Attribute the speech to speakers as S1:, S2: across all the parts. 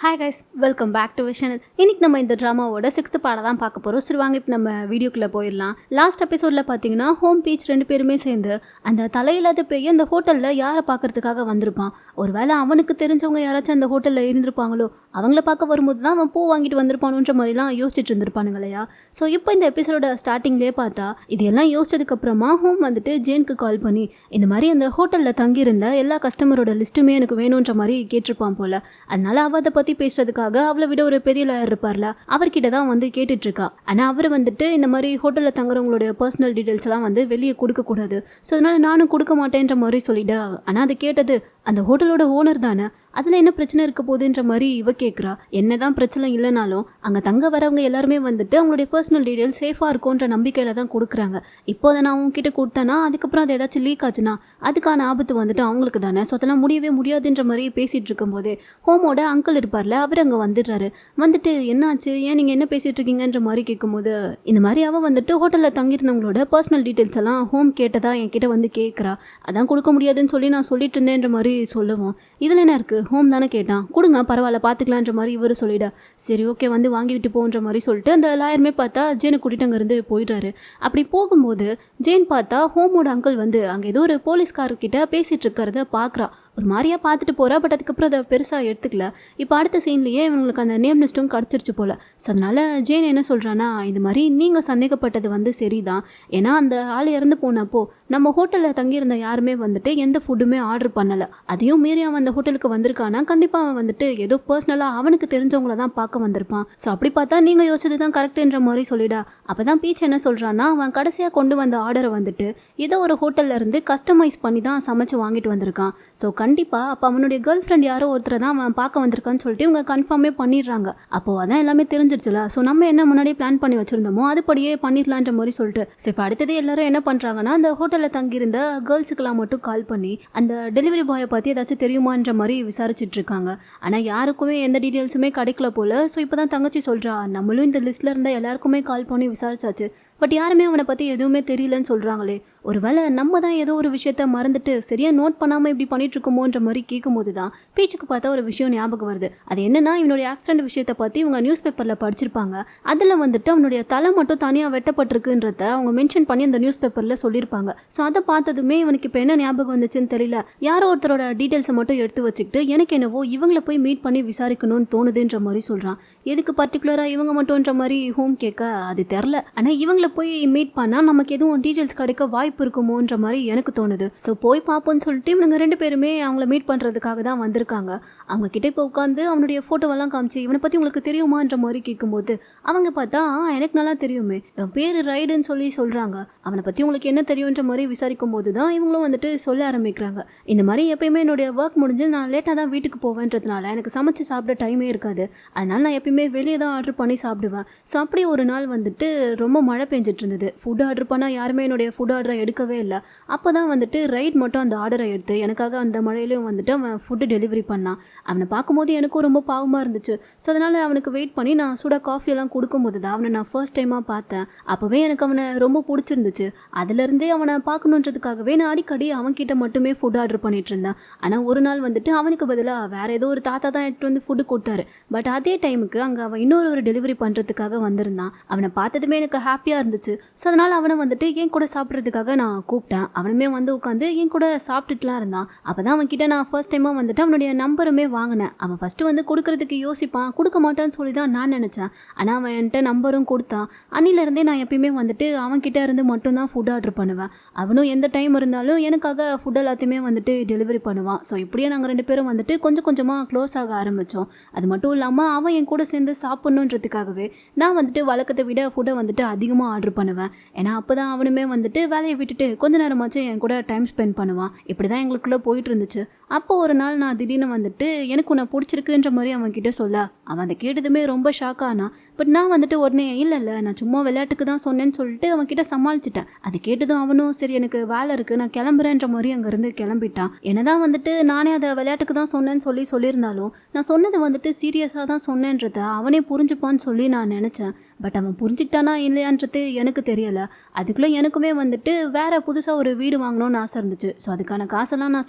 S1: Hi guys, welcome back to channel. இன்னைக்கு நம்ம இந்த ட்ராமாவோட 6th பாட தான் பார்க்க போகிறோம். சரி வாங்க இப்போ நம்ம வீடியோக்குள்ளே போயிடலாம். லாஸ்ட் எபிசோடில் பார்த்தீங்கன்னா ஹோம் பீச் 2 பேருமே சேர்ந்து அந்த தலையில்லாத பேய் அந்த ஹோட்டலில் யாரை பார்க்கறதுக்காக வந்திருப்பான். ஒருவேளை அவனுக்கு தெரிஞ்சவங்க யாராச்சும் அந்த ஹோட்டலில் இருந்திருப்பாங்களோ, அவங்கள பார்க்க வரும்போது தான் அவன் பூ வாங்கிட்டு வந்திருப்பானுன்ற மாதிரிலாம் யோசிச்சுட்டு இருந்திருப்பானுங்க இல்லையா. ஸோ இப்போ இந்த எபிசோட ஸ்டார்டிங்லேயே பார்த்தா இதெல்லாம் யோசிச்சதுக்கப்புறமா ஹோம் வந்துட்டு ஜேனுக்கு கால் பண்ணி இந்த மாதிரி அந்த ஹோட்டலில் தங்கியிருந்த எல்லா கஸ்டமரோட லிஸ்ட்டுமே எனக்கு வேணுன்ற மாதிரி கேட்டிருப்பான் போல். அதனால அவள் அதை பற்றி பேசுறதுக்காக அவளை விட ஒரு பெரிய லாயர் இருப்பார்ல, அவர்கிட்ட தான் வந்து கேட்டுட்டு இருக்கா. ஆனால் அவர் வந்துட்டு இந்த மாதிரி ஹோட்டலில் தங்குறவங்களுடைய பர்சனல் டீட்டெயில்ஸ் எல்லாம் வந்து வெளியே கொடுக்கக்கூடாது, ஸோ அதனால நானும் கொடுக்க மாட்டேன்ற மாதிரி சொல்லிட்டா. ஆனால் அதை கேட்டது அந்த ஹோட்டலோட ஓனர் தானே, அதில் என்ன பிரச்சனை இருக்க போகுதுன்ற மாதிரி இவ கேட்குறா. என்னதான் பிரச்சனை இல்லைனாலும் அங்கே தங்க வரவங்க எல்லாருமே வந்துட்டு அவங்களுடைய பர்சனல் டீட்டெயில்ஸ் சேஃபாக இருக்கும்ன்ற நம்பிக்கையில் தான் கொடுக்குறாங்க. இப்போ அதை நான் உங்ககிட்ட கொடுத்தேன்னா அதுக்கப்புறம் அது ஏதாச்சும் லீக் ஆச்சுன்னா அதுக்கான ஆபத்து வந்துட்டு அவங்களுக்கு தானே, ஸோ அதெல்லாம் முடியவே முடியாதுன்ற மாதிரி பேசிகிட்டு இருக்கும்போது ஹோமோட அங்கிள் இருப்பார்ல, அவர் அங்கே வந்துடுறாரு. வந்துட்டு என்னாச்சு, ஏன் நீங்கள் என்ன பேசிகிட்டு இருக்கீங்கன்ற மாதிரி கேட்கும்போது இந்த மாதிரி அவள் வந்துட்டு ஹோட்டலில் தங்கியிருந்தவங்களோட பர்சனல் டீட்டெயில்ஸ் எல்லாம் ஹோம் கேட்டதா என்கிட்ட வந்து கேட்குறா. அதான் கொடுக்க முடியாதுன்னு சொல்லி நான் சொல்லிட்டு இருந்தேன்ற மாதிரி சொல்லுவோம். இதில் என்ன இருக்குது, ஹோம் தானே கேட்டான், கொடுங்க பரவாயில்ல பார்த்துக்கலான்ற மாதிரி இவர் சொல்லிடா. சரி ஓகே வந்து வாங்கிவிட்டு போன்ற மாதிரி சொல்லிட்டு அந்த லாயருமே பார்த்தா ஜேனை கூட்டிகிட்டு அங்கேருந்து போயிடுறாரு. அப்படி போகும்போது ஜேன் பார்த்தா ஹோமோட அங்கிள் வந்து அங்கே ஏதோ ஒரு போலீஸ்காரர்கிட்ட பேசிகிட்டு இருக்கிறத பார்க்குறா. ஒரு மாதிரியாக பார்த்துட்டு போகிறா. பட் அதுக்கப்புறம் அதை பெருசாக எடுத்துக்கல. இப்போ அடுத்த சீன்லேயே இவங்களுக்கு அந்த நேம் லிஸ்ட்டும் கிடச்சிருச்சு போல். ஸோ அதனால் ஜேன் என்ன சொல்கிறான்னா, இது மாதிரி நீங்கள் சந்தேகப்பட்டது வந்து சரிதான். ஏன்னா அந்த ஆள் இறந்து போனப்போ நம்ம ஹோட்டலில் தங்கியிருந்த யாருமே வந்துட்டு எந்த ஃபுட்டுமே ஆர்டர் பண்ணலை. அதையும் மீறி அவன் அந்த ஹோட்டலுக்கு வந்திருக்கானா கண்டிப்பாக அவன் வந்துட்டு ஏதோ பர்சனலாக அவனுக்கு தெரிஞ்சவங்கள தான் பார்க்க வந்திருப்பான். ஸோ அப்படி பார்த்தா நீங்கள் யோசிச்சது தான் கரெக்டுன்ற மாதிரி சொல்லிடா. அப்போ தான் பீச் என்ன சொல்கிறான்னா, அவன் கடைசியாக கொண்டு வந்த ஆர்டரை வந்துட்டு ஏதோ ஒரு ஹோட்டலில் இருந்து கஸ்டமைஸ் பண்ணி தான் சமைச்சு வாங்கிட்டு வந்திருக்கான். ஸோ கண்டிப்பாக அப்போ அவனுடைய கேர்ள் ஃப்ரெண்ட் யாரோ ஒருத்தரை தான் அவன் பார்க்க வந்திருக்கான்னு சொல்லிட்டு இவங்க கன்ஃபார்மே பண்ணிடுறாங்க. அப்போது அதான் எல்லாமே தெரிஞ்சிருச்சுல. ஸோ நம்ம என்ன முன்னாடியே பிளான் பண்ணி வச்சுருந்தோமோ அதுபடியே பண்ணிடலான்ற மாதிரி சொல்லிட்டு ஸோ இப்போ அடுத்தது எல்லாரும் என்ன பண்ணுறாங்கன்னா, அந்த ஹோட்டலில் தங்கியிருந்த கேர்ள்ஸுக்கெல்லாம் மட்டும் கால் பண்ணி அந்த டெலிவரி பாயை பற்றி ஏதாச்சும் தெரியுமான்ற மாதிரி விசாரிச்சுட்டு இருக்காங்க. ஆனால் யாருக்குமே எந்த டீட்டெயில்ஸுமே கிடைக்கல போல். ஸோ இப்போ தான் தங்கச்சி சொல்கிறா, நம்மளும் இந்த லிஸ்ட்டில் இருந்த எல்லாருக்குமே கால் பண்ணி விசாரிச்சாச்சு, பட் யாருமே அவனை பற்றி எதுவுமே தெரியலன்னு சொல்கிறாங்களே. ஒருவேளை நம்ம தான் ஏதோ ஒரு விஷயத்த மறந்துட்டு சரியாக நோட் பண்ணாமல் இப்படி பண்ணிட்டு இருக்கோமோன்ற மாதிரி கேட்கும்போது தான் பீச்சுக்கு பார்த்தா ஒரு விஷயம் ஞாபகம் வருது. அது என்னன்னா, இவனுடைய ஆக்சிடென்ட் விஷயத்தை பற்றி இவங்க நியூஸ் பேப்பரில் படிச்சிருப்பாங்க. அதில் வந்துட்டு அவனுடைய தலை மட்டும் தனியாக வெட்டப்பட்டிருக்குன்றத அவங்க மென்ஷன் பண்ணி அந்த நியூஸ் பேப்பரில் சொல்லியிருப்பாங்க. ஸோ அதை பார்த்ததுமே இவனுக்கு இப்போ என்ன ஞாபகம் வந்துச்சுன்னு தெரியல. யாரோ ஒருத்தரோட டீட்டெயில்ஸை மட்டும் எடுத்து வச்சுக்கிட்டு எனக்கு என்னவோ இவங்கள போய் மீட் பண்ணி விசாரிக்கணும்னு தோணுதுன்ற மாதிரி சொல்கிறான். எதுக்கு பர்டிகுலராக இவங்க மட்டும்ன்ற மாதிரி ஹோம் கேட்க அது தெரில. ஆனால் இவங்கள போய் மீட் பண்ணால் நமக்கு எதுவும் டீட்டெயில்ஸ் கிடைக்க வாய்ப்பு இருக்குமோன்ற மாதிரி எனக்கு தோணுது. ஸோ போய் பார்ப்போன்னு சொல்லிட்டு இவங்க 2 பேருமே அவங்கள மீட் பண்ணுறதுக்காக தான் வந்திருக்காங்க. அவங்க கிட்டே இப்போ உட்காந்து அவனுடைய ஃபோட்டோவெல்லாம் காமிச்சு இவனை பற்றி உங்களுக்கு தெரியுமான்ற மாதிரி கேட்கும்போது அவங்க பார்த்தா எனக்கு நல்லா தெரியுமே, என் பேர் ரைடுன்னு சொல்லி சொல்கிறாங்க, அவனை பற்றி உங்களுக்கு என்ன தெரியுன்ற மாதிரி விசாரிக்கும் போது தான் இவங்களும் வந்துட்டு சொல்ல ஆரம்பிக்கிறாங்க. இந்த மாதிரி எப்பயுமே என்னுடைய ஒர்க் முடிஞ்சு நான் லேட்டாக தான் வீட்டுக்கு போவேன்றதுனால எனக்கு சமைச்சு சாப்பிட டைமே இருக்காது. அதனால் நான் எப்பயுமே வெளியே தான் ஆர்டர் பண்ணி சாப்பிடுவேன். ஸோ அப்படி ஒரு நாள் வந்துட்டு ரொம்ப மழை பெஞ்சிட்டு இருந்தது. ஃபுட் ஆர்டர் பண்ணால் யாருமே என்னுடைய ஃபுட் ஆர்டரை எடுக்கவே இல்லை. அப்போ தான் வந்துட்டு ரைட் மட்டும் அந்த ஆர்டரை எடுத்து எனக்காக அந்த மழையிலையும் வந்துட்டு அவன் ஃபுட்டு டெலிவரி பண்ணான். அவனை பார்க்கும்போது எனக்கும் ரொம்ப பாவமாக இருந்துச்சு. ஸோ அதனால் அவனுக்கு வெயிட் பண்ணி நான் சூடாக காஃபியெல்லாம் கொடுக்கும்போது தான் அவனை நான் ஃபர்ஸ்ட் டைமாக பார்த்தேன். அப்போவே எனக்கு அவனை ரொம்ப பிடிச்சிருந்துச்சு. அதுலேருந்தே அவனை பார்க்கணுன்றதுக்காகவே நான் அடிக்கடி அவன்கிட்ட மட்டுமே ஃபுட் ஆர்டர் பண்ணிட்டு இருந்தேன். ஆனால் ஒரு நாள் வந்துட்டு அவனுக்கு பதிலாக வேறு ஏதோ ஒரு தாத்தா தான் எடுத்து வந்து ஃபுட்டு கொடுத்தாரு. பட் அதே டைமுக்கு அங்கே அவன் இன்னொரு டெலிவரி பண்ணுறதுக்காக வந்திருந்தான். அவனை பார்த்ததுமே எனக்கு ஹாப்பியாக இருந்துச்சு. ஸோ அதனால் அவனை வந்துட்டு என் கூட சாப்பிட்றதுக்காக நான் கூப்பிட்டேன். அவனுமே வந்து உட்காந்து என் கூட சாப்பிட்டுட்டுலாம் இருந்தான். அப்போ தான் அவன்கிட்ட நான் ஃபர்ஸ்ட் டைமாக வந்துட்டு அவனுடைய நம்பருமே வாங்கினேன். அவன் ஃபஸ்ட்டு வந்து கொடுக்கறதுக்கு யோசிப்பான், கொடுக்க மாட்டான்னு சொல்லி தான் நான் நினச்சேன். ஆனால் அவன் என்கிட்ட நம்பரும் கொடுத்தான். அன்னிலேருந்தே நான் எப்பயுமே வந்துட்டு அவன்கிட்ட இருந்து மட்டும்தான் ஃபுட் ஆர்டர் பண்ணுவேன். அவனும் எந்த டைம் இருந்தாலும் எனக்காக ஃபுட் எல்லாத்தையுமே வந்துட்டு டெலிவரி பண்ணுவான். ஸோ இப்படியே நாங்கள் 2 பேரும் வந்துட்டு கொஞ்சம் கொஞ்சமாக க்ளோஸ் ஆக ஆரம்பித்தோம். அது மட்டும் இல்லாமல் அவன் என் கூட சேர்ந்து சாப்பிட்ணுன்றதுக்காகவே நான் வந்துட்டு வழக்கத்தை விட ஃபுட்டை வந்துட்டு அதிகமாக ஆர்டர் பண்ணுவேன். ஏன்னா அப்போ தான் அவனுமே வந்துட்டு வேலையை விட்டுட்டு கொஞ்ச நேரமாச்சும் என் கூட டைம் ஸ்பெண்ட் பண்ணுவான். இப்படி தான் எங்களுக்குள்ளே போயிட்டு இருந்துச்சு. அப்போ ஒரு நாள் நான் திடீர்னு வந்துட்டு எனக்கு உன்னை பிடிச்சிருக்குன்ற மாதிரி அவன்கிட்ட சொல்ல, அவன் அதை கேட்டதுமே ரொம்ப ஷாக் ஆனான். பட் நான் வந்துட்டு உடனே இல்லை நான் சும்மா விளையாட்டுக்கு தான் சொன்னேன்னு சொல்லிட்டு அவன் கிட்ட சமாளிச்சிட்டேன். அது கேட்டதும் அவனும் சரி எனக்கு வேலை இருக்குது நான் கிளம்புறேன்ற மாதிரி அங்கேருந்து கிளம்பிட்டான். என்னதான் வந்துட்டு நானே அதை விளையாட்டுக்கு தான் சொன்னேன்னு சொல்லியிருந்தாலும் நான் சொன்னது வந்துட்டு சீரியஸாக தான் சொன்னேன்றத அவனே புரிஞ்சுப்பான்னு சொல்லி நான் நினச்சேன். பட் அவன் புரிஞ்சுக்கிட்டானா இல்லையான்றது எனக்கு தெரியலை. அதுக்குள்ளே எனக்குமே வந்துட்டு வேற புதுசாக ஒரு வீடு வாங்கணும்னு ஆசை இருந்துச்சு. ஸோ அதுக்கான காசெல்லாம் நான்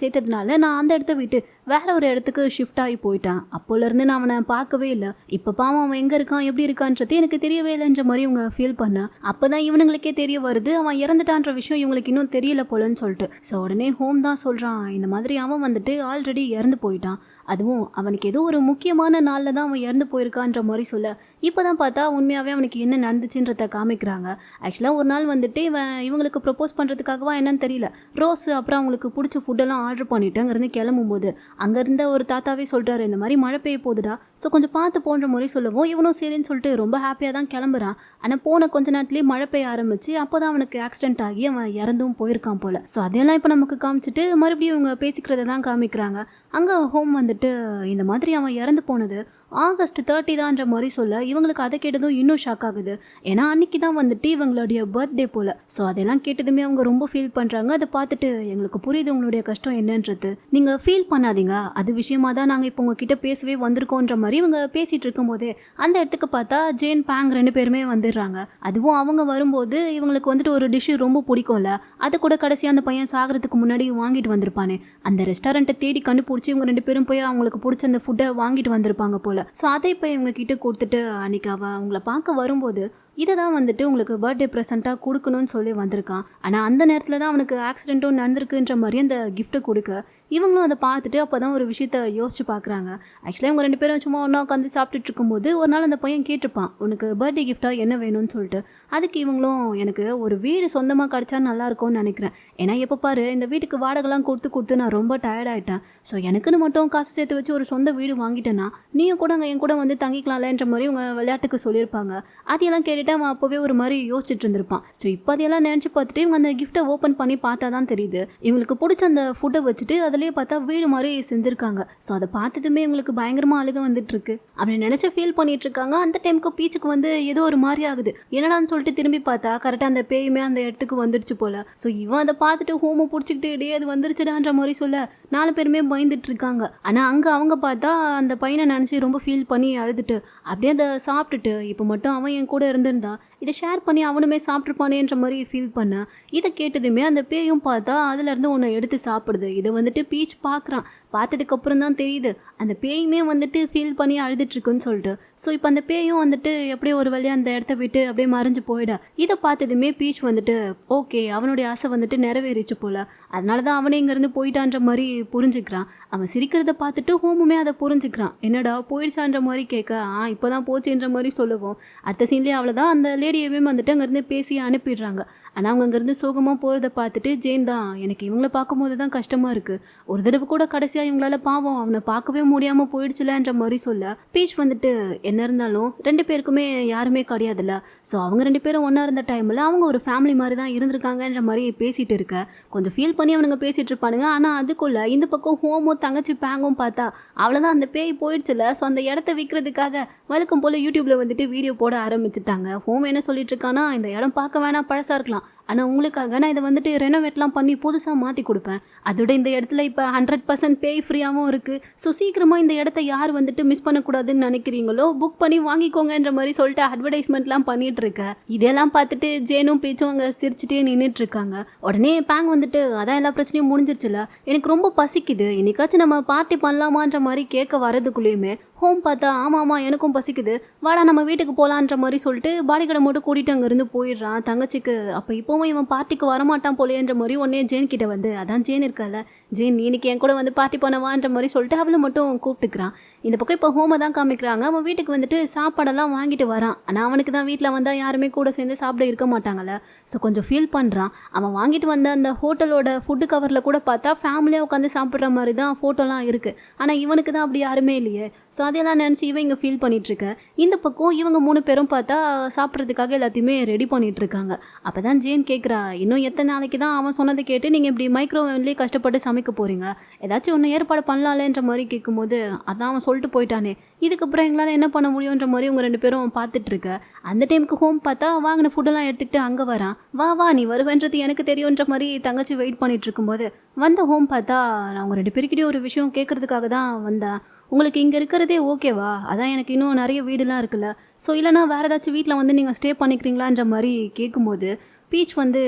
S1: சேர்த்ததுனால நான் அந்த இடத்த விட்டு வேற ஒரு இடத்துக்கு ஷிஃப்ட் ஆகி போயிட்டான். அப்போலேருந்து நான் அவனை பார்க்கவே இல்லை. இப்போ பாவம் அவன் எங்கே இருக்கான் எப்படி இருக்கான்றது எனக்கு தெரியவே இல்லைன்ற மாதிரி இவங்க ஃபீல் பண்ணேன். அப்போ தான் இவனுங்களுக்கே தெரிய வருது அவன் இறந்துட்டான்ற விஷயம் இவங்களுக்கு இன்னும் தெரியல போலன்னு சொல்லிட்டு. ஸோ உடனே ஹோம் தான் சொல்கிறான் இந்த மாதிரி அவன் வந்துட்டு ஆல்ரெடி இறந்து போயிட்டான். அதுவும் அவனுக்கு ஏதோ ஒரு முக்கியமான நாளில் தான் அவன் இறந்து போயிருக்கான்ற மாதிரி சொல்ல இப்போ தான் பார்த்தா உண்மையாகவே அவனுக்கு என்ன நடந்துச்சுன்றத காமிக்கிறாங்க. ஆக்சுவலாக ஒரு நாள் வந்துட்டு இவங்களுக்கு ப்ரப்போஸ் பண்ணுறதுக்காகவா என்னன்னு தெரியல ரோஸ் அப்புறம் அவங்களுக்கு பிடிச்ச ஃபுட்டெல்லாம் ஆர்டர் பண்ணிவிட்டு அங்கேருந்து கிளம்பும்போது அங்கே இருந்த ஒரு தாத்தாவே சொல்கிறாரு இந்த மாதிரி மழை பெய்ய போகுதுடா ஸோ கொஞ்சம் பார்த்து போன்ற முறை சொல்லவும் இவனும் சரின்னு சொல்லிட்டு ரொம்ப ஹாப்பியாக தான் கிளம்புறான். ஆனால் போன கொஞ்ச நேரத்துலேயே மழை பெய்ய ஆரம்பிச்சு அப்போ தான் அவனுக்கு ஆக்சிடென்ட் ஆகி அவன் இறந்தும் போயிருக்கான் போல். ஸோ அதையெல்லாம் இப்போ நமக்கு காமிச்சிட்டு மறுபடியும் இவங்க பேசிக்கிறத தான் காமிக்கிறாங்க. அங்கே ஹோம் வந்துட்டு இந்த மாதிரி அவன் இறந்து போனது ஆகஸ்ட் 30 தான்ற மாதிரி சொல்ல இவங்களுக்கு அதை கேட்டதும் இன்னும் ஷாக் ஆகுது. ஏன்னா அன்னைக்கு தான் வந்துட்டு இவங்களுடைய பர்த்டே போல். ஸோ அதெல்லாம் கேட்டதுமே அவங்க ரொம்ப ஃபீல் பண்ணுறாங்க. அதை பார்த்துட்டு எங்களுக்கு புரியுது உங்களுடைய கஷ்டம் என்னன்றது, நீங்கள் ஃபீல் பண்ணாதீங்க அது விஷயமா தான் நாங்கள் இப்போ உங்ககிட்ட பேசவே வந்திருக்கோன்ற மாதிரி இவங்க பேசிகிட்டு இருக்கும்போதே அந்த இடத்துக்கு பார்த்தா ஜேன் பேங் 2 பேருமே வந்துடுறாங்க. அதுவும் அவங்க வரும்போது இவங்களுக்கு வந்துட்டு ஒரு டிஷ்ஷு ரொம்ப பிடிக்கும்ல அது கூட கடைசியாக அந்த பையன் சாகிறதுக்கு முன்னாடி வாங்கிட்டு வந்திருப்பானே அந்த ரெஸ்டாரண்ட்டை தேடி கண்டுபிடிச்சி இவங்க 2 பேரும் போய் அவங்களுக்கு பிடிச்ச அந்த ஃபுட்டை வாங்கிட்டு வந்திருப்பாங்க போல். ஸோ அதை இப்போ இவங்க கிட்ட கொடுத்துட்டு அன்றைக்கி அவங்கள பார்க்க வரும்போது இதை தான் வந்துட்டு உங்களுக்கு பர்த்டே ப்ரெசென்ட்டாக கொடுக்கணும்னு சொல்லி வந்திருக்கான். ஆனால் அந்த நேரத்தில் தான் அவனுக்கு ஆக்சிடென்ட்டும் நடந்திருக்குன்ற மாதிரி அந்த கிஃப்ட்டை கொடுக்க இவங்களும் அதை பார்த்துட்டு அப்போ தான் ஒரு விஷயத்த யோசிச்சு பார்க்குறாங்க. ஆக்சுவலாக இவங்க 2 பேரும் சும்மா ஒன்றா உட்காந்து சாப்பிட்டுட்டு இருக்கும்போது ஒரு நாள் அந்த பையன் கேட்டிருப்பான் உனக்கு பர்த்டே கிஃப்ட்டாக என்ன வேணும்னு சொல்லிட்டு. அதுக்கு இவங்களும் எனக்கு ஒரு வீடு சொந்தமாக கிடச்சா நல்லாயிருக்கும்னு நினைக்கிறேன். ஏன்னா எப்போ பாரு இந்த வீட்டுக்கு வாடகைலாம் கொடுத்து நான் ரொம்ப டயர்டாயிட்டேன். ஸோ எனக்குன்னு மட்டும் காசு சேர்த்து வச்சு ஒரு சொந்த வீடு வாங்கிட்டேன்னா நீயும் கூட அங்கே என் கூட வந்து தங்கிக்கலாம்லன்ற மாதிரி இவங்க விளையாட்டுக்கு சொல்லியிருப்பாங்க. அதையெல்லாம் கேட்டுட்டு அவன் அப்போவே ஒரு மாதிரி யோசிச்சுட்டு இருந்திருப்பான். ஸோ இப்போ அதையெல்லாம் நினச்சி பார்த்துட்டு இவங்க அந்த கிஃப்ட்டை ஓப்பன் பண்ணி பார்த்தா தான் தெரியுது இவங்களுக்கு பிடிச்ச அந்த ஃபுட்டை வச்சுட்டு அதிலே பார்த்தா வீடு மாதிரி செஞ்சுருக்காங்க. ஸோ அதை பார்த்ததுமே இவங்களுக்கு பயங்கரமாக அழுக வந்துட்டு இருக்கு. அப்படி நினச்சி ஃபீல் பண்ணிட்டு இருக்காங்க. அந்த டைமுக்கு பீச்சுக்கு வந்து ஏதோ ஒரு மாதிரி ஆகுது. என்னடான்னு சொல்லிட்டு திரும்பி பார்த்தா கரெக்டாக அந்த பேயுமே அந்த இடத்துக்கு வந்துடுச்சு போல. ஸோ இவன் அதை பார்த்துட்டு ஹோமை பிடிச்சிக்கிட்டு டே அது வந்துருச்சுடான்ற மாதிரி சொல்ல 4 பேருமே பயந்துட்டு இருக்காங்க. ஆனால் அங்கே அவங்க பார்த்தா அந்த பையனை நினச்சி ரொம்ப ஃபீல் பண்ணி அழுதுட்டு அப்படியே அதை சாப்பிட்டுட்டு இப்போ மட்டும் அவன் என் கூட இருந்திருந்தா இதை ஷேர் பண்ணி அவனுமே சாப்பிட்ருப்பானேன்ற மாதிரி ஃபீல் பண்ண இதை கேட்டதுமே அந்த பேயும் பார்த்தா அதுலேருந்து ஒன்று எடுத்து சாப்பிடுது. இதை வந்துட்டு பீச் பார்க்குறான். பார்த்ததுக்கப்புறம் தான் தெரியுது அந்த பேயுமே வந்துட்டு ஃபீல் பண்ணி அழுதுட்டுருக்குன்னு சொல்லிட்டு. ஸோ இப்போ அந்த பேயும் வந்துட்டு எப்படியோ ஒரு வழியாக அந்த இடத்த விட்டு அப்படியே மறைஞ்சு போயிட இதை பார்த்ததுமே பீச் வந்துட்டு ஓகே அவனுடைய ஆசை வந்துட்டு நிறைவேறிச்சு போல். அதனால தான் அவனே இங்கேருந்து போயிட்டான்ற மாதிரி புரிஞ்சுக்கிறான். அவன் சிரிக்கிறத பார்த்துட்டு ஹோமுமே அதை புரிஞ்சுக்கிறான். என்னடா போயிடுச்சான்ற மாதிரி கேட்க இப்போ தான் போச்சுன்ற மாதிரி சொல்லுவோம். அடுத்த சீன்லேயே அவ்வளோதான் அந்த லேடியவே வந்துட்டு அங்கேருந்து பேசி அனுப்பிடுறாங்க. ஆனால் அவங்க அங்கேருந்து சோகமாக போகிறத பார்த்துட்டு ஜேன் தான் எனக்கு இவங்களை பார்க்கும்போது தான் கஷ்டமாக இருக்குது. ஒரு தடவை கூட கடைசியாக இவங்களால பாவம் அவனை பார்க்கவே முடியாமல் போயிடுச்சுலன்ற மாதிரி சொல்ல பீச் வந்துட்டு என்ன இருந்தாலும் 2 பேருக்குமே யாருமே கிடையாதுல்ல. ஸோ அவங்க 2 பேரும் ஒன்றா இருந்த டைமில் அவங்க ஒரு ஃபேமிலி மாதிரி தான் இருந்திருக்காங்கன்ற மாதிரி பேசிகிட்டு இருக்க கொஞ்சம் ஃபீல் பண்ணி அவனுங்க பேசிகிட்டு இருப்பானுங்க. ஆனால் அதுக்குள்ளே இந்த பக்கம் ஹோமும் தங்கச்சி பேங்கும் பார்த்தா அவ்வளோதான் அந்த பேய் போயிடுச்சுல. ஸோ அந்த இடத்த விற்கிறதுக்காக வழக்கம் போல் யூடியூப்பில் வந்துட்டு வீடியோ போட ஆரம்பிச்சுட்டாங்க. ஹோம் என்ன சொல்லிட்டு இருக்கானா இந்த இடம் பார்க்க வேணாம் பழசாக இருக்கலாம் ஆனால் உங்களுக்காக நான் இதை வந்துட்டு ரெனோவேட்லாம் பண்ணி புதுசாக மாற்றி கொடுப்பேன். அதோட இந்த இடத்துல இப்போ 100% பேய் ஃப்ரீயாகவும் இருக்குது. ஸோ சீக்கிரமாக இந்த இடத்த யார் வந்துட்டு மிஸ் பண்ணக்கூடாதுன்னு நினைக்கிறீங்களோ புக் பண்ணி வாங்கிக்கோங்கன்ற மாதிரி சொல்லிட்டு அட்வர்டைஸ்மெண்ட்லாம் பண்ணிட்டு இருக்க. இதெல்லாம் பார்த்துட்டு ஜேனும் பேச்சும் அங்கே சிரிச்சுட்டே நின்றுட்டு இருக்காங்க. உடனே பேங் வந்துட்டு அதான் எல்லா பிரச்சனையும் முடிஞ்சிருச்சுல எனக்கு ரொம்ப பசிக்குது என்னைக்காச்சும் நம்ம பார்ட்டி பண்ணலாமான்ற மாதிரி கேட்க வரதுக்குள்ளேயுமே ஹோம் பார்த்தா ஆமாம் எனக்கும் பசிக்குது வாடா நம்ம வீட்டுக்கு போகலான்ற மாதிரி சொல்லிட்டு பாடி கடை மட்டும் கூட்டிகிட்டு அங்கேருந்து போயிடுறான் தங்கச்சிக்கு. அப்போ இப்போவும் இவன் பார்ட்டிக்கு வரமாட்டான் போலேன்ற மாதிரி உடனே ஜேன் கிட்ட வந்து அதான் ஜேன் இருக்கால ஜேன் இன்னைக்கு என் கூட வந்து பார்ட்டி பண்ணவான்ற மாதிரி சொல்லிட்டு அவளை மட்டும் கூப்பிட்டுக்கிறான். இந்த பக்கம் இப்போ ஹோமை தான் காமிக்கிறாங்க. அவன் வீட்டுக்கு வந்துட்டு சாப்பாடெல்லாம் வாங்கிட்டு வரான். ஆனால் அவனுக்கு தான் வீட்டில் வந்தால் யாருமே கூட சேர்ந்து சாப்பிட இருக்க மாட்டாங்கல்ல. ஸோ கொஞ்சம் ஃபீல் பண்ணுறான். அவன் வாங்கிட்டு வந்த அந்த ஹோட்டலோட ஃபுட்டு கவரில் கூட பார்த்தா ஃபேமிலியாக உட்காந்து சாப்பிட்ற மாதிரி தான் ஃபோட்டோலாம் இருக்குது. ஆனால் இவனுக்கு தான் அப்படி யாருமே இல்லையே. ஸோ அதெல்லாம் நினச்சி இவன் இங்கே ஃபீல் பண்ணிகிட்ருக்க. இந்த பக்கம் இவங்க 3 பேரும் பார்த்தா சாப்பிட்றதுக்காக எல்லாத்தையுமே ரெடி பண்ணிட்டு இருக்காங்க. அப்போ தான் ஜேன் கேட்குறா, இன்னும் எத்தனை நாளைக்கு தான் அவன் சொன்னதை கேட்டு நீங்கள் இப்படி மைக்ரோவேவ்லேயே கஷ்டப்பட்டு சமைக்க போகிறீங்க, ஏதாச்சும் ஒன்று ஏற்பாடு பண்ணலாம்ன்ற மாதிரி கேட்கும்போது, அதான் அவன் சொல்லிட்டு போயிட்டானே, இதுக்கப்புறம் எங்களால் என்ன பண்ண முடியுன்ற மாதிரி உங்கள் 2 பேரும் பார்த்துட்டு இருக்க. அந்த டைமுக்கு ஹோம் பார்த்தா வாங்கின ஃபுட்டெல்லாம் எடுத்துக்கிட்டு அங்கே வரான். வா வா நீ வருவேன்றது எனக்கு தெரியுன்ற மாதிரி தங்கச்சி வெயிட் பண்ணிட்டு இருக்கும்போது வந்த ஹோம் பார்த்தா, நான் உங்கள் 2 பேருக்கிட்டே ஒரு விஷயம் கேட்கறதுக்காக தான் வந்தேன். உங்களுக்கு இங்கே இருக்கிறதே ஓகேவா? அதான் எனக்கு இன்னும் நிறைய வீடுலாம் இருக்குல்ல, ஸோ இல்லைனா வேறு ஏதாச்சும் வீட்டில் வந்து நீங்கள் ஸ்டே பண்ணிக்கிறீங்களான்ற மாதிரி கேட்கும்போது பீச் வந்து,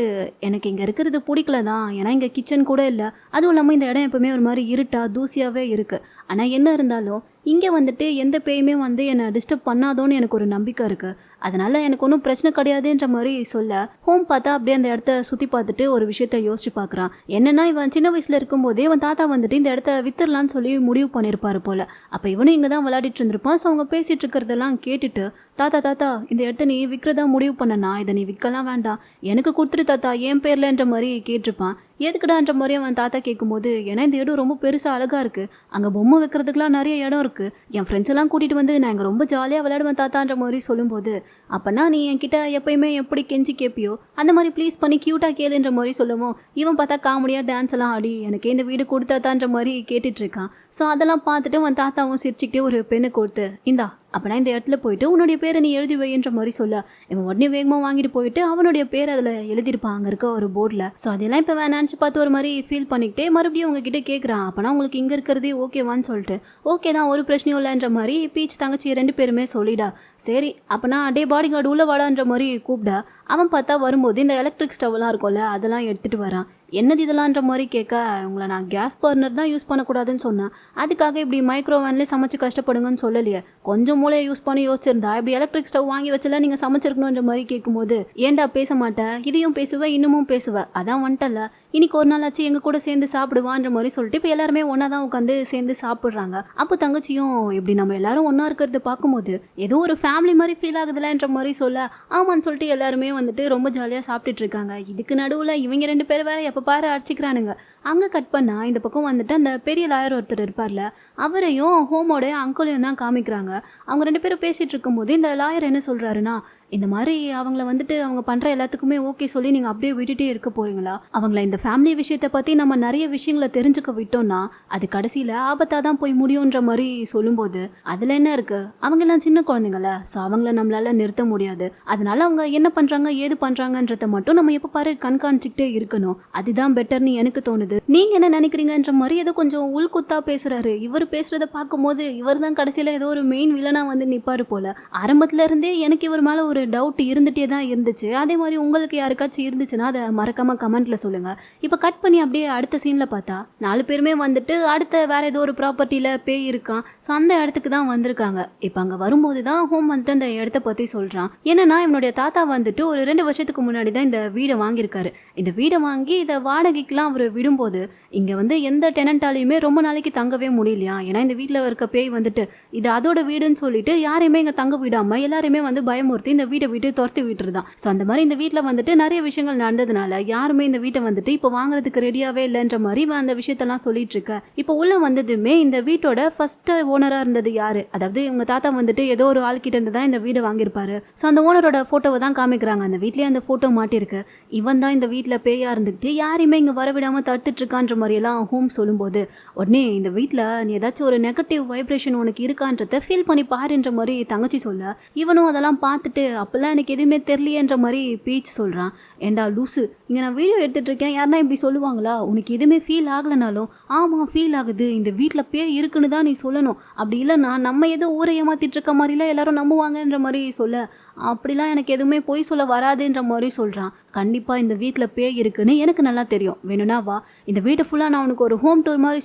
S1: எனக்கு இங்கே இருக்கிறது பிடிக்கல தான், ஏன்னா இங்கே கிச்சன் கூட இல்லை, அதுவும் இல்லாமல் இந்த இடம் எப்போவுமே ஒரு மாதிரி இருட்டாக தூசியாகவே இருக்குது. ஆனால் என்ன இருந்தாலும் இங்கே வந்துட்டு எந்த பேயுமே வந்து என்னை டிஸ்டர்ப் பண்ணாதோன்னு எனக்கு ஒரு நம்பிக்கை இருக்குது, அதனால் எனக்கு ஒன்றும் பிரச்சனை கிடையாதுன்ற மாதிரி சொல்ல, ஹோம் பார்த்தா அப்படியே அந்த இடத்த சுற்றி பார்த்துட்டு ஒரு விஷயத்த யோசிச்சு பார்க்குறான். என்னென்னா இவன் சின்ன வயசில் இருக்கும்போதே இவன் தாத்தா வந்துட்டு இந்த இடத்த வித்துடலான்னு சொல்லி முடிவு பண்ணியிருப்பார் போல். அப்போ இவனும் இங்கே தான் விளையாடிட்டு இருந்திருப்பான். ஸோ அவங்க பேசிகிட்டு இருக்கிறதெல்லாம் கேட்டுட்டு, தாத்தா தாத்தா இந்த இடத்த நீ விற்கிறதா முடிவு பண்ணனா, இதை நீ விற்கலாம் வேண்டாம், எனக்கு கொடுத்துட்டு தாத்தா என் பேர்லன்ற மாதிரி கேட்டிருப்பான். எதுக்குடான்ற மாதிரி அவன் தாத்தா கேட்கும்போது, ஏன்னா இந்த இடம் ரொம்ப பெருசாக அழகாக இருக்குது, அங்கே பொம்மை வைக்கிறதுக்குலாம் நிறைய இடம் இருக்குது, என் ஃப்ரெண்ட்ஸ் எல்லாம் கூட்டிகிட்டு வந்து நான் இங்கே ரொம்ப ஜாலியாக விளையாடுவேன் தாத்தான்ற மாதிரி சொல்லும்போது, அப்போனா நீ என்கிட்ட எப்பயுமே எப்படி கெஞ்சி கேட்பியோ அந்த மாதிரி ப்ளீஸ் பண்ணி க்யூட்டாக கேளுன்ற மாதிரி சொல்லுவோம். இவன் பார்த்தா காமெடியாக டான்ஸ் எல்லாம் ஆடி எனக்கு இந்த வீடு கொடுத்தாத்தான்ற மாதிரி கேட்டுட்ருக்கான். ஸோ அதெல்லாம் பார்த்துட்டு அவன் தாத்தாவும் சிரிச்சுக்கிட்டே ஒரு பெண்ணை கொடுத்து, இந்தா அப்போனா இந்த இடத்துல போயிட்டு உன்னுடைய பேரை நீ எழுதி வைன்ற மாதிரி சொல்ல, இவன் உடனே வேகமாக வாங்கிட்டு போயிட்டு அவனுடைய பேர் அதில் எழுதியிருப்பான் அங்கே இருக்க ஒரு போர்டில். ஸோ அதெல்லாம் இப்போ நினச்சி பார்த்து ஒரு மாதிரி ஃபீல் பண்ணிக்கிட்டே மறுபடியும் உங்ககிட்ட கேட்குறான், அப்போனா உங்களுக்கு இங்கே இருக்கிறதே ஓகேவான்னு சொல்லிட்டு. ஓகே தான், ஒரு பிரச்சனையும் இல்லைன்ற மாதிரி பீச் தங்கச்சி 2 பேருமே சொல்லிடா. சரி அப்போனா டே பாடி கார்டு உள்ள வாடான்ற மாதிரி கூப்பிடா. அவன் பார்த்தா வரும்போது இந்த எலக்ட்ரிக் ஸ்டவ்லாம் இருக்கும்ல அதெல்லாம் எடுத்துகிட்டு வரான். என்னது இதெல்லான்ற மாதிரி கேட்க, உங்களை நான் கேஸ் பர்னர் தான் யூஸ் பண்ணக்கூடாதுன்னு சொன்னேன், அதுக்காக இப்படி மைக்ரோவேவ்லேயே சமைச்சு கஷ்டப்படுங்கன்னு சொல்லலையே, கொஞ்சம் மூளையை யூஸ் பண்ணி யோசிச்சிருந்தா இப்படி எலக்ட்ரிக் ஸ்டவ் வாங்கி வச்சல நீங்கள் சமைச்சிருக்கணுன்ற மாதிரி கேட்கும்போது, ஏன்டா பேச மாட்டேன், இதையும் பேசுவேன் இன்னமும் பேசுவேன், அதான் வந்துட்டல, இன்னைக்கு ஒரு நாள் ஆச்சு எங்கள் கூட சேர்ந்து சாப்பிடுவான்ற மாதிரி சொல்லிட்டு இப்போ எல்லாருமே ஒன்றா தான் உட்காந்து சேர்ந்து சாப்பிட்றாங்க. அப்போ தங்கச்சியும் இப்படி நம்ம எல்லாரும் ஒன்றா இருக்கிறத பார்க்கும்போது ஏதோ ஒரு ஃபேமிலி மாதிரி ஃபீல் ஆகுதுலன்ற மாதிரி சொல்ல, ஆமான்னு சொல்லிட்டு எல்லாருமே வந்துட்டு ரொம்ப ஜாலியாக சாப்பிட்டுட்டு இருக்காங்க. இதுக்கு நடுவில் இவங்க 2 பேர் வேற பாரு அடிச்சிக்கிறானுங்க. அங்கே கட் பண்ணா இந்த பக்கம் வந்துட்டு அந்த பெரிய லாயர் ஒருத்தர் இருப்பார்ல, அவரையும் ஹோமோட அங்கிளையும் தான் காமிக்கிறாங்க. அவங்க 2 பேரும் பேசிகிட்டு இருக்கும்போது இந்த லாயர் என்ன சொல்கிறாருன்னா, இந்த மாதிரி அவங்கள வந்துட்டு அவங்க பண்ணுற எல்லாத்துக்குமே ஓகே சொல்லி நீங்கள் அப்படியே விட்டுட்டே இருக்க போகிறீங்களா, அவங்கள இந்த ஃபேமிலி விஷயத்தை பற்றி நம்ம நிறைய விஷயங்களை தெரிஞ்சுக்க விட்டோம்னா அது கடைசியில் ஆபத்தாக தான் போய் முடியுன்ற மாதிரி சொல்லும்போது, அதில் என்ன இருக்குது, அவங்கெல்லாம் சின்ன குழந்தைங்கள, ஸோ அவங்கள நம்மளால நிறுத்த முடியாது, அதனால அவங்க என்ன பண்ணுறாங்க ஏது பண்ணுறாங்கன்றத மட்டும் நம்ம எப்போ பாரு கண்காணிச்சிக்கிட்டே இருக்கணும், அதுதான் பெட்டர்னு எனக்கு தோணுது, நீங்கள் என்ன நினைக்கிறீங்கன்ற மாதிரி ஏதோ கொஞ்சம் உள்குத்தா பேசுகிறாரு. இவர் பேசுகிறத பார்க்கும்போது இவர் தான் கடைசியில் ஏதோ ஒரு மெயின் வில்லனாக வந்து நிற்பார் போல். ஆரம்பத்தில் இருந்தே எனக்கு இவர் மேலே ஒரு டவுட் இருந்துகிட்டே தான் இருந்துச்சு. அதே மாதிரி உங்களுக்கு யாருக்காச்சும் இருந்துச்சுன்னா அதை மறக்காமல் கமெண்ட்டில் சொல்லுங்கள். இப்போ கட் பண்ணி அப்படியே அடுத்த சீனில் பார்த்தா 4 பேருமே வந்துட்டு அடுத்த வேறு ஏதோ ஒரு ப்ராப்பர்ட்டியில் பேய் இருக்கான். ஸோ அந்த இடத்துக்கு தான் வந்திருக்காங்க. இப்போ அங்கே வரும்போது தான் ஹோம் வந்துட்டு அந்த இடத்த பற்றி சொல்கிறான். என்னன்னா இவனுடைய தாத்தா வந்துட்டு ஒரு 2 வருஷத்துக்கு முன்னாடி தான் இந்த வீடை வாங்கியிருக்காரு. இந்த வீடை வாங்கி இதை வாடகைக்கெலாம் அவர் விடும்போது இங்கே வந்து எந்த டெனண்டாலையுமே ரொம்ப நாளைக்கு தங்கவே முடியலையா, ஏன்னா இந்த வீட்டில் இருக்க பேய் வந்துட்டு இது அதோட வீடுன்னு சொல்லிட்டு யாரையுமே இங்கே தங்க விடாமல் எல்லாருமே வந்து பயமுறுத்தி இந்த வீட்டை விட்டு துரத்தி விட்டுருதான். ஸோ அந்த மாதிரி இந்த வீட்டில் வந்துட்டு நிறைய விஷயங்கள் நடந்ததுனால யாருமே இந்த வீட்டை வந்துட்டு இப்போ வாங்குறதுக்கு ரெடியாகவே இல்லைன்ற மாதிரி அந்த விஷயத்தெல்லாம் சொல்லிட்டு இருக்க. இப்போ உள்ள வந்ததுமே இந்த வீட்டோட ஃபர்ஸ்ட் ஓனராக இருந்தது யாரு, அதாவது இவங்க தாத்தா வந்துட்டு ஏதோ ஒரு ஆள்கிட்ட இருந்து தான் இந்த வீடை வாங்கியிருப்பாரு. ஸோ அந்த ஓனரோட ஃபோட்டோவை தான் காமிக்கிறாங்க. அந்த வீட்லேயே அந்த ஃபோட்டோ மாட்டிருக்கு. இவன் தான் இந்த வீட்டில் பேயா இருந்துக்கிட்டு யாரையுமே இங்கே வரவிடாமல் தடுத்துட்டு இருக்கான்ற மாதிரியெல்லாம் ஹோம் சொல்லும்போது, உடனே இந்த வீட்டில் நீ ஏதாச்சும் ஒரு நெகட்டிவ் வைப்ரேஷன் உனக்கு இருக்கான்றத ஃபீல் பண்ணி பாருன்ற மாதிரி தங்கச்சி சொல்ல, இவனும் அதெல்லாம் பார்த்துட்டு அப்போல்லாம் எனக்கு எதுவுமே தெரியலையன்ற மாதிரி பீச் சொல்கிறான். ஏண்டா லூஸு, இங்கே நான் வீடியோ எடுத்துகிட்டு இருக்கேன், யாருன்னா இப்படி சொல்லுவாங்களா, உனக்கு எதுவுமே ஃபீல் ஆகலைனாலும் ஆமாம் ஃபீல் ஆகுது, இந்த வீட்டில் பேய் இருக்குன்னு தான் நீ சொல்லணும், அப்படி இல்லைன்னா நம்ம ஏதோ ஊரை ஏமாத்திட்டு இருக்க மாதிரிலாம் எல்லாரும் நம்புவாங்கன்ற மாதிரி சொல்ல, அப்படிலாம் எனக்கு எதுவுமே பொய் சொல்ல வராதுன்ற மாதிரி சொல்கிறான். கண்டிப்பாக இந்த வீட்டில் பேய் இருக்குன்னு எனக்கு நல்லா தெரியும், வேணும்னா வா, இந்த வீட்டை ஃபுல்லாக நான் உனக்கு ஒரு ஹோம் டூர் மாதிரி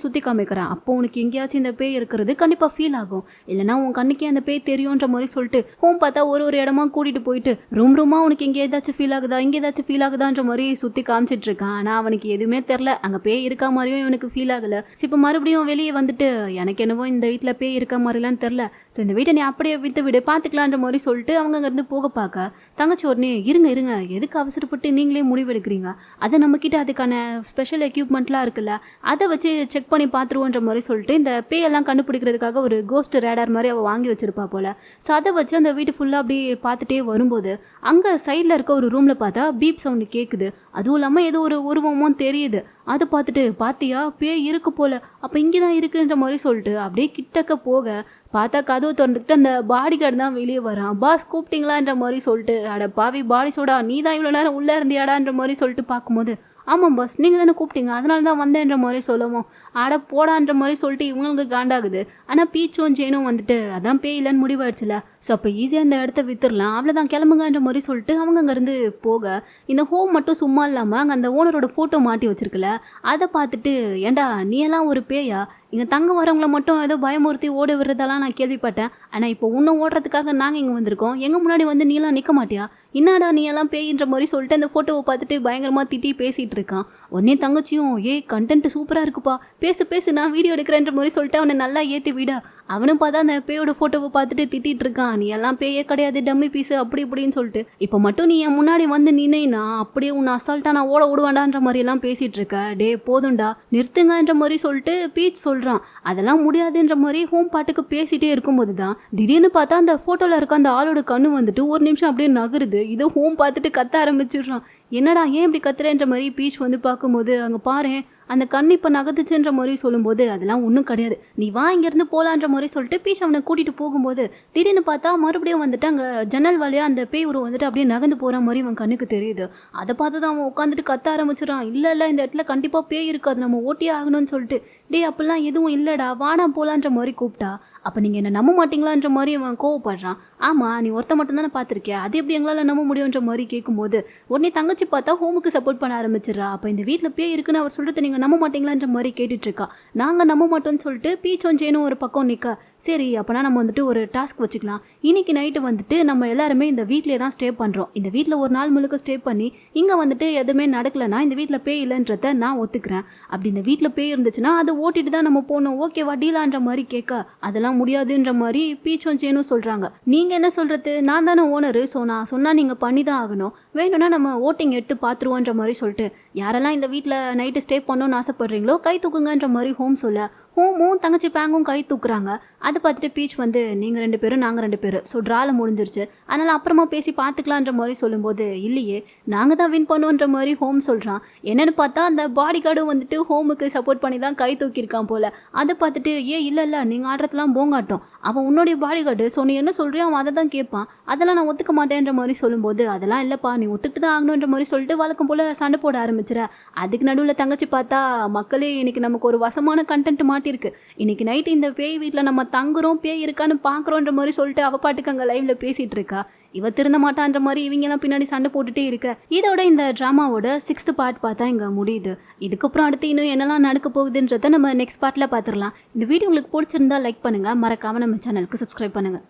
S1: சுற்றி காமிக்கிறேன், அப்போ உனக்கு எங்கேயாச்சும் இந்த பேய் இருக்கிறது கண்டிப்பாக ஃபீல் ஆகும், இல்லைனா உன் கண்ணுக்கே அந்த பேய் தெரியுன்ற மாதிரி சொல்லிட்டு ஹோம் பார்த்தா ஒரு இடமா கூட்டிகிட்டு போயிட்டு ரூமா உனக்கு எங்கே ஏதாச்சும் ஃபீல் ஆகுதா இங்கே ஏதாச்சும் ஃபீல் ஆகுதான்ற மாதிரி சுற்றி காமிச்சிட்டு இருக்கான். ஆனால் அவனுக்கு எதுவுமே தெரில, அங்கே பேய் இருக்கா மாதிரியும் இவனுக்கு ஃபீல் ஆகலை. ஸோ இப்போ மறுபடியும் வெளியே வந்துட்டு எனக்கு என்னவோ இந்த வீட்டில் பேய் இருக்க மாதிரிலாம் தெரில, ஸோ இந்த வீட்டை நீ அப்படியே விட்டு விடு பார்த்துக்கலான்ற மாதிரி சொல்லிட்டு அவங்க அங்கேருந்து போக பார்க்க தங்கச்சி உடனே இருங்க எதுக்கு அவசரப்பட்டு நீங்களே முடிவெடுக்கிறீங்க, அதை நம்மக்கிட்ட போயிட்டு அதுக்கான ஸ்பெஷல் எக்யூப்மெண்ட்லாம் இருக்குல்ல அதை வச்சு செக் பண்ணி பார்த்துருவோன்ற மாதிரி சொல்லிட்டு இந்த பேயெல்லாம் கண்டுபிடிக்கிறதுக்காக ஒரு கோஸ்ட் ரேடார் மாதிரி அவள் வாங்கி வச்சிருப்பா போல். ஸோ அதை வச்சு அந்த வீட்டு ஃபுல்லாக அப்படி பார்த்துட்டே வரும்போது அங்கே சைடில் இருக்க ஒரு ரூமில் பார்த்தா பீப் சவுண்டு கேட்குது. அதுவும் இல்லாமல் ஏதோ ஒரு உருவமும் தெரியுது. அதை பார்த்துட்டு பார்த்தியா பேய் இருக்கு போல், அப்போ இங்கே தான் இருக்குன்ற மாதிரி சொல்லிட்டு அப்படியே கிட்டக்க போக பார்த்தா கதவு திறந்துக்கிட்டு அந்த பாடி கார்டு தான் வெளியே வரான். பாஸ் கூப்பிட்டீங்களான்ற மாதிரி சொல்லிட்டு அட பாவி பாடி சோடா நீ தான் இவ்வளோ நேரம் உள்ளே இருந்தியாடான்ற மாதிரி சொல்லிட்டு பார்க்கும்போது ஆமாம் பாஸ் நீங்கள் தானே கூப்பிட்டீங்க அதனால தான் வந்தேன்ற மாதிரி சொல்லவும் அட போடான்ற மாதிரி சொல்லிட்டு இவங்களுக்கு காண்டாகுது. ஆனால் பீச்சும் ஜேனும் வந்துட்டு அதான் பேய் இல்லைன்னு முடிவாயிடுச்சுல. ஸோ அப்போ ஈஸியாக இந்த இடத்த வித்துடலாம் அவ்வளோதான் கிளம்புங்கன்ற மாதிரி சொல்லிட்டு அவங்க அங்கேருந்து போக இந்த ஹோம் மட்டும் சும்மா இல்லாமல் அங்கே அந்த ஓனரோட ஃபோட்டோ மாட்டி வச்சிருக்கல அதை பார்த்துட்டு ஏண்டா நீ எல்லாம் ஒரு பேயா இங்கே தங்க வரவங்கள மட்டும் ஏதோ பயமுறுத்தி ஓட விடுறதெல்லாம் நான் கேள்விப்பட்டேன். ஆனால் இப்போ இன்னும் ஓடுறதுக்காக நாங்கள் இங்கே வந்திருக்கோம். எங்கள் முன்னாடி வந்து நீலாம் நிற்க மாட்டியா என்னடா நீ எல்லாம் பேயின்ற மாதிரி சொல்லிட்டு அந்த ஃபோட்டோவை பார்த்துட்டு பயங்கரமாக திட்டி பேசிகிட்டு இருக்கான். உடனே தங்கச்சியும் கண்டென்ட் சூப்பராக இருக்குப்பா பேசு நான் வீடியோ எடுக்கிறேன்ற மாதிரி சொல்லிட்டு அவனை நல்லா ஏற்றி விட அவனும் பார்த்தா அந்த பேயோட ஃபோட்டோவை பார்த்துட்டு திட்டிகிட்டு இருக்கான். நீ எல்லாம் பேயே கிடையாது டம்மி பீஸு அப்படி இப்படின்னு சொல்லிட்டு இப்போ மட்டும் நீ என் முன்னாடி வந்து நினைனா அப்படியே உன்னை அசால்ட்டாக நான் ஓட விடுவாண்டான்ற மாதிரி எல்லாம் பேசிகிட்டு இருக்க. டே போதும்டா நிறுத்துங்கன்ற மாதிரி சொல்லிட்டு பீச் சொல்கிறான். அதெல்லாம் முடியாதுன்ற மாதிரி ஹோம் பாட்டுக்கு பேசிட்டே இருக்கும்போது தான் திடீர்னு பார்த்தா அந்த ஃபோட்டோவில் இருக்க அந்த ஆளோட கண்ணு வந்துட்டு ஒரு நிமிஷம் அப்படியே நகருது. இதை ஹோம் பார்த்துட்டு கத்த ஆரம்பிச்சிடுறான். என்னடா ஏன் இப்படி கத்துறேன்ற மாதிரி பீச் வந்து பார்க்கும்போது அங்கே பாரு அந்த கண் இப்போ நகர்த்துச்சுன்ற மாதிரி சொல்லும்போது அதெல்லாம் ஒன்றும் கிடையாது நீ வா இங்கேருந்து போகலான்ற மாதிரி சொல்லிட்டு பீச் அவனை கூட்டிகிட்டு போகும்போது திடீர்னு பார்த்தா மறுபடியும் வந்துட்டு அங்கே ஜன்னல் வழியாக அந்த பேய் உருவம் வந்துட்டு அப்படியே நகர்ந்து போகிற மாதிரி அவன் கண்ணுக்கு தெரியுது. அதை பார்த்து தான் அவன் உட்காந்துட்டு கத்த ஆரம்பிச்சிடான். இல்லை இந்த இடத்துல கண்டிப்பாக பேய் இருக்காது நம்ம ஓட்டியே ஆகணும்னு சொல்லிட்டு டே அப்படிலாம் எதுவும் இல்லைடா வாடா போகலான்ற மாதிரி கூப்பிட்டா அப்போ நீங்கள் என்ன நம்ப மாட்டீங்களான்ற மாதிரி அவன் கோவப்படுறான். ஆமாம் நீ ஒருத்த மட்டும் தானே பார்த்துருக்கியா அது எப்படி எங்களால் நம்ப முடியுன்ற மாதிரி கேட்கும்போது உடனே தங்கச்சி பார்த்தா ஹோமுக்கு சப்போர்ட் பண்ண ஆரம்பிச்சிடறா. அப்போ இந்த வீட்டில் பேய் இருக்குன்னு அவர் சொல்லிட்டு நீங்கள் நம்ப மாட்டீங்களான்ற மாதிரி கேட்டுட்ருக்கா. நாங்கள் நம்ப மாட்டோம்னு சொல்லிட்டு பீச்சும் ஜேனும் ஒரு பக்கம் நிற்க. சரி அப்போனா நம்ம வந்துட்டு ஒரு டாஸ்க் வச்சுக்கலாம். இன்னைக்கு நைட்டு வந்துட்டு நம்ம எல்லாருமே இந்த வீட்டிலே தான் ஸ்டே பண்ணுறோம். இந்த வீட்டில் ஒரு நாள் முழுக்க ஸ்டே பண்ணி இங்கே வந்துட்டு எதுவுமே நடக்கலைன்னா இந்த வீட்டில் பேய் இல்லைன்றத நான் ஒத்துக்கிறேன். அப்படி இந்த வீட்டில் பேய் இருந்துச்சுன்னா அதை ஓட்டிட்டு தான் நம்ம போகணும் ஓகேவா டீலான்ற மாதிரி கேட்க அதெல்லாம் முடியாதுன்ற மாதிரி பீச்சும் ஜேனும் சொல்கிறாங்க. நீங்கள் என்ன சொல்கிறது நான் தானே ஓனரு ஸோ நான் சொன்னால் நீங்கள் பண்ணி தான் ஆகணும் வேணும்னா நம்ம ஓட்டிங் எடுத்து பார்த்துருவோன்ற மாதிரி சொல்லிட்டு யாரெல்லாம் இந்த வீட்டில் நைட்டு ஸ்டே பண்ணணும்னு ஆசைப்படுறீங்களோ கை தூக்குங்கன்ற மாதிரி ஹோம் சொல்ல ஹோமும் தங்கச்சி பேங்கும் கை தூக்குறாங்க. அதை பார்த்துட்டு பீச் வந்து நீங்கள் 2 பேரும் நாங்கள் 2 பேரும் ஸோ ட்ராவில் முடிஞ்சிருச்சு அதனால் அப்புறமா பேசி பார்த்துக்கலான்ற மாதிரி சொல்லும்போது இல்லையே நாங்கள் தான் வின் பண்ணுவோன்ற மாதிரி ஹோம் சொல்கிறான். என்னென்னு பார்த்தா அந்த பாடி கார்டும் வந்துட்டு ஹோமுக்கு சப்போர்ட் பண்ணி தான் கை தூக்கியிருக்கான் போல். அதை பார்த்துட்டு இல்லை நீங்கள் ஆடுறதுலாம் போங்காட்டும் அவன் உன்னுடைய பாடி கார்டு ஸோ நீ என்ன சொல்கிறியோ அவன் அதை தான் கேட்பான் அதெல்லாம் நான் ஒத்துக்க மாட்டேன்ற மாதிரி சொல்லும்போது அதெல்லாம் இல்லைப்பா நீ ஒத்துக்கிட்டு தான் ஆகணுன்ற மாதிரி சொல்லிட்டு வழக்கம் போல் சண்டை போட ஆரம்பிச்சிட. அதுக்கு நடுவில் தங்கச்சி பார்த்தா மக்களே இன்னைக்கு நமக்கு ஒரு வசமான கண்டென்ட் மாட்டிருக்கு. இன்னைக்கு நைட்டு இந்த பேய் வீட்டில் நம்ம தங்குறோம் பேய் இருக்கான்னு பார்க்குறோன்ற மாதிரி சொல்லிட்டு அவ பாட்டுக்கு அங்கே லைவ்ல பேசிகிட்டு இருக்கா. இவ திருந்த மாட்டான்ற மாதிரி இவங்கெல்லாம் பின்னாடி சண்டை போட்டுகிட்டே இருக்க. இதோட இந்த ட்ராமாவோட 6th பார்ட் பார்த்தா இங்கே முடியுது. இதுக்கப்புறம் அடுத்து இன்னும் என்னெல்லாம் நடக்க போகுதுன்றதை நம்ம நெக்ஸ்ட் பார்ட்டில் பார்த்துடலாம். இந்த வீடியோ உங்களுக்கு பிடிச்சிருந்தா லைக் பண்ணுங்கள் மறக்காமல் நம்ம சேனலுக்கு சப்ஸ்கிரைப் பண்ணுங்கள்.